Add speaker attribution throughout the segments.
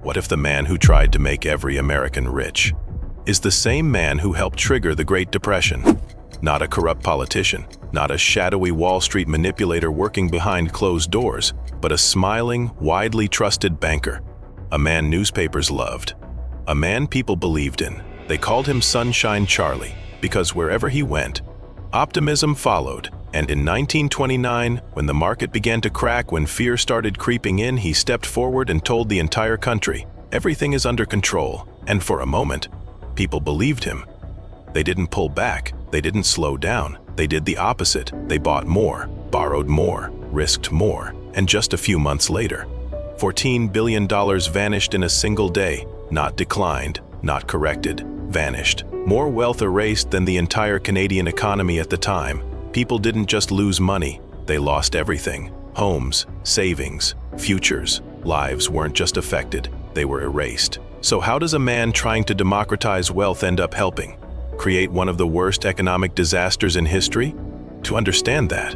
Speaker 1: What if the man who tried to make every American rich is the same man who helped trigger the Great Depression? Not a corrupt politician, not a shadowy Wall Street manipulator working behind closed doors, but a smiling, widely trusted banker. A man newspapers loved. A man people believed in. They called him Sunshine Charlie, because wherever he went, optimism followed. And in 1929, when the market began to crack, when fear started creeping in, he stepped forward and told the entire country, everything is under control. And for a moment, people believed him. They didn't pull back, they didn't slow down, they did the opposite. They bought more, borrowed more, risked more, and just a few months later, $14 billion vanished in a single day, not declined, not corrected, vanished. More wealth erased than the entire Canadian economy at the time. People didn't just lose money, they lost everything. Homes, savings, futures, lives weren't just affected, they were erased. So how does a man trying to democratize wealth end up helping create one of the worst economic disasters in history? To understand that,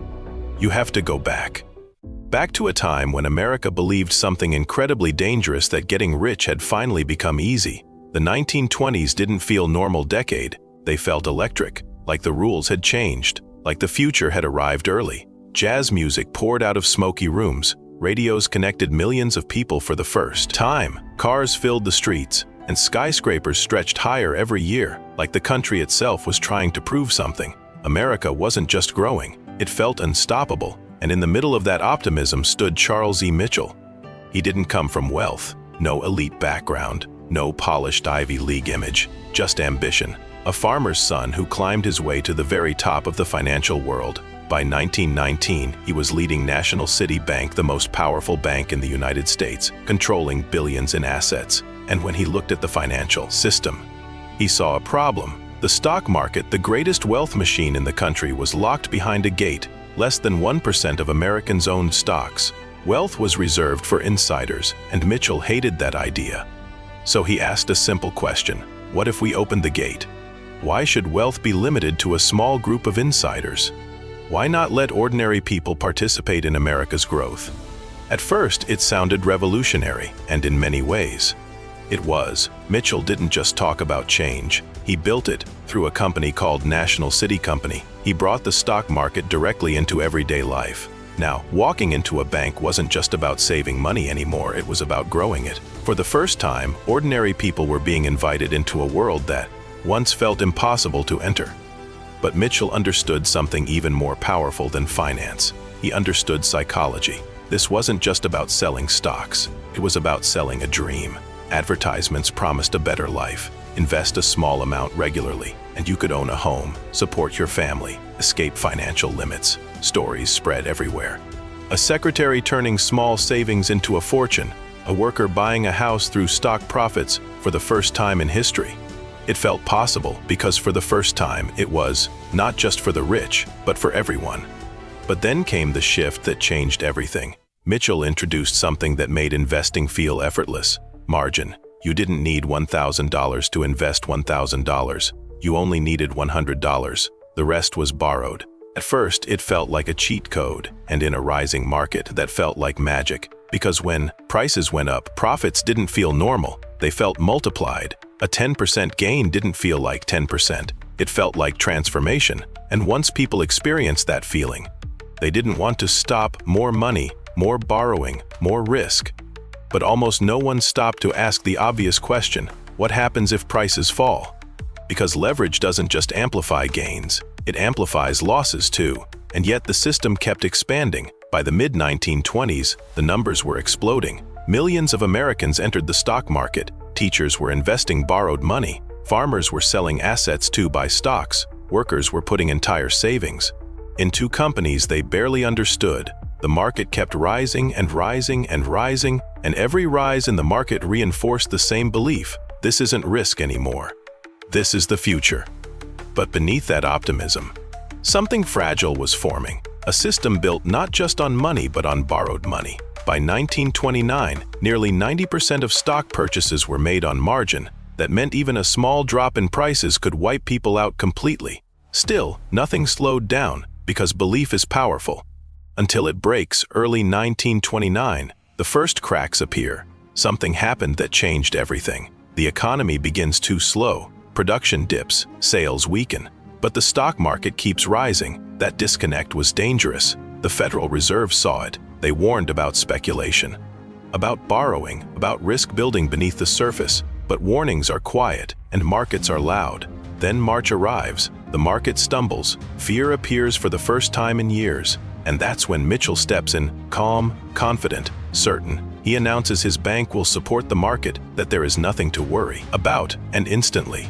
Speaker 1: you have to go back. Back to a time when America believed something incredibly dangerous, that getting rich had finally become easy. The 1920s didn't feel normal decade, they felt electric, like the rules had changed. Like the future had arrived early. Jazz music poured out of smoky rooms. Radios connected millions of people for the first time. Cars filled the streets, and skyscrapers stretched higher every year, like the country itself was trying to prove something. America wasn't just growing, it felt unstoppable, and in the middle of that optimism stood Charles E. Mitchell. He didn't come from wealth, no elite background, no polished Ivy League image, just ambition. A farmer's son who climbed his way to the very top of the financial world. By 1919, he was leading National City Bank, the most powerful bank in the United States, controlling billions in assets. And when he looked at the financial system, he saw a problem. The stock market, the greatest wealth machine in the country, was locked behind a gate. Less than 1% of Americans owned stocks. Wealth was reserved for insiders, and Mitchell hated that idea. So he asked a simple question: what if we opened the gate? Why should wealth be limited to a small group of insiders? Why not let ordinary people participate in America's growth? At first, it sounded revolutionary, and in many ways, it was. Mitchell didn't just talk about change, he built it through a company called National City Company. He brought the stock market directly into everyday life. Now, walking into a bank wasn't just about saving money anymore, it was about growing it. For the first time, ordinary people were being invited into a world that once felt impossible to enter. But Mitchell understood something even more powerful than finance. He understood psychology. This wasn't just about selling stocks, it was about selling a dream. Advertisements promised a better life. Invest a small amount regularly, and you could own a home, support your family, escape financial limits. Stories spread everywhere. A secretary turning small savings into a fortune, a worker buying a house through stock profits for the first time in history. It felt possible because for the first time it was not just for the rich, but for everyone. But then came the shift that changed everything. Mitchell introduced something that made investing feel effortless: margin. You didn't need $1,000 to invest $1,000. You only needed $100. The rest was borrowed. At first, it felt like a cheat code, and in a rising market, that felt like magic. Because when prices went up, profits didn't feel normal, they felt multiplied. A 10% gain didn't feel like 10%, it felt like transformation. And once people experienced that feeling, they didn't want to stop. More money, more borrowing, more risk. But almost no one stopped to ask the obvious question: what happens if prices fall? Because leverage doesn't just amplify gains, it amplifies losses too. And yet the system kept expanding. By the mid-1920s, the numbers were exploding. Millions of Americans entered the stock market. Teachers were investing borrowed money. Farmers were selling assets to buy stocks. Workers were putting entire savings into companies they barely understood. The market kept rising and rising and rising, and every rise in the market reinforced the same belief: this isn't risk anymore. This is the future. But beneath that optimism, something fragile was forming. A system built not just on money but on borrowed money. By 1929, nearly 90% of stock purchases were made on margin. That meant even a small drop in prices could wipe people out completely. Still, nothing slowed down, because belief is powerful. Until it breaks. Early 1929, the first cracks appear. something happened that changed everything. The economy begins too slow, production dips, sales weaken, but the stock market keeps rising. That disconnect was dangerous. The Federal Reserve saw it. They warned about speculation, about borrowing, about risk building beneath the surface. But warnings are quiet and markets are loud. Then March arrives, the market stumbles, fear appears for the first time in years, and that's when Mitchell steps in, calm, confident, certain. He announces his bank will support the market, that there is nothing to worry about, and instantly,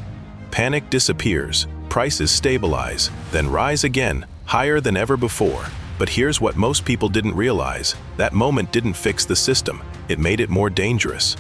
Speaker 1: panic disappears, prices stabilize, then rise again, higher than ever before. But here's what most people didn't realize: that moment didn't fix the system, it made it more dangerous.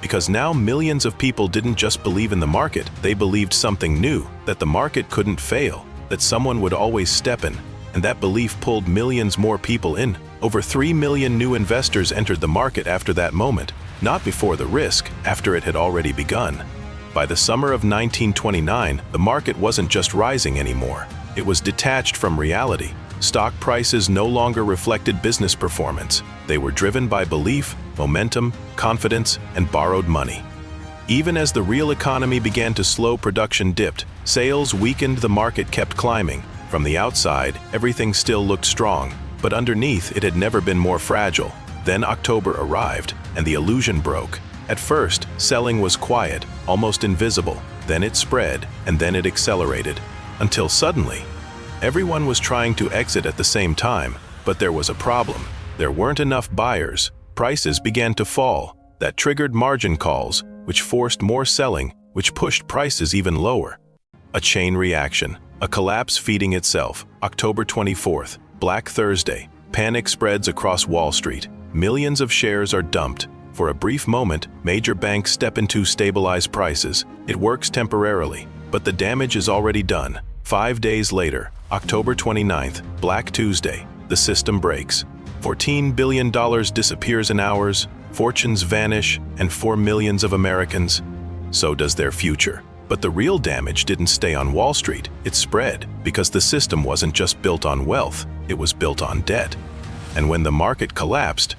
Speaker 1: Because now millions of people didn't just believe in the market, they believed something new, that the market couldn't fail, that someone would always step in, and that belief pulled millions more people in. Over 3 million new investors entered the market after that moment, not before the risk, after it had already begun. By the summer of 1929, the market wasn't just rising anymore, it was detached from reality. Stock prices no longer reflected business performance. They were driven by belief, momentum, confidence, and borrowed money. Even as the real economy began to slow, production dipped, sales weakened, the market kept climbing. From the outside, everything still looked strong, but underneath it had never been more fragile. Then October arrived, and the illusion broke. At first, selling was quiet, almost invisible. Then it spread, and then it accelerated, until suddenly, everyone was trying to exit at the same time, but there was a problem. There weren't enough buyers. Prices began to fall. That triggered margin calls, which forced more selling, which pushed prices even lower. A chain reaction, a collapse feeding itself. October 24th, Black Thursday. Panic spreads across Wall Street. Millions of shares are dumped. For a brief moment, major banks step in to stabilize prices. It works temporarily, but the damage is already done. 5 days later, October 29th, Black Tuesday, the system breaks. $14 billion disappears in hours, fortunes vanish, and 4 million of Americans. So does their future. But the real damage didn't stay on Wall Street, it spread, because the system wasn't just built on wealth, it was built on debt. And when the market collapsed,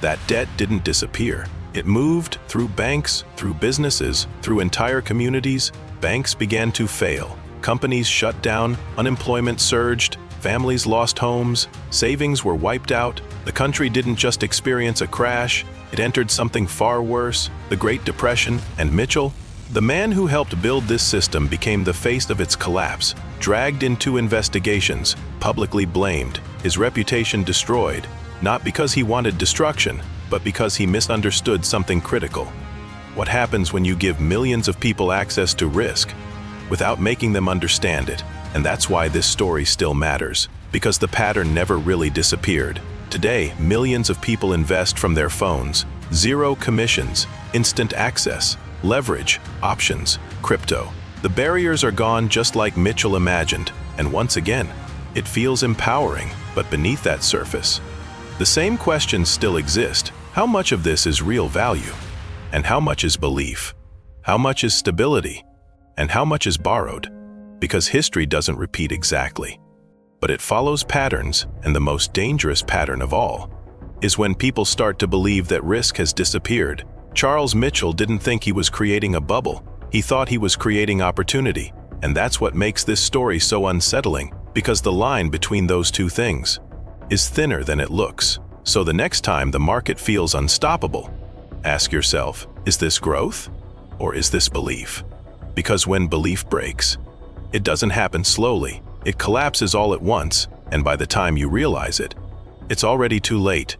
Speaker 1: that debt didn't disappear. It moved through banks, through businesses, through entire communities. Banks began to fail. Companies shut down, unemployment surged, families lost homes, savings were wiped out. The country didn't just experience a crash, it entered something far worse, the Great Depression. And Mitchell, the man who helped build this system, became the face of its collapse, dragged into investigations, publicly blamed, his reputation destroyed, not because he wanted destruction, but because he misunderstood something critical. What happens when you give millions of people access to risk without making them understand it? And that's why this story still matters, because the pattern never really disappeared. Today, millions of people invest from their phones. Zero commissions, instant access, leverage, options, crypto. The barriers are gone just like Mitchell imagined, and once again, it feels empowering, but beneath that surface, the same questions still exist. How much of this is real value? And how much is belief? How much is stability? And how much is borrowed? Because history doesn't repeat exactly, but it follows patterns, and the most dangerous pattern of all is when people start to believe that risk has disappeared. Charles Mitchell didn't think he was creating a bubble. He thought he was creating opportunity, and that's what makes this story so unsettling, because the line between those two things is thinner than it looks. So the next time the market feels unstoppable, ask yourself, is this growth or is this belief? Because when belief breaks, it doesn't happen slowly. It collapses all at once, and by the time you realize it, it's already too late.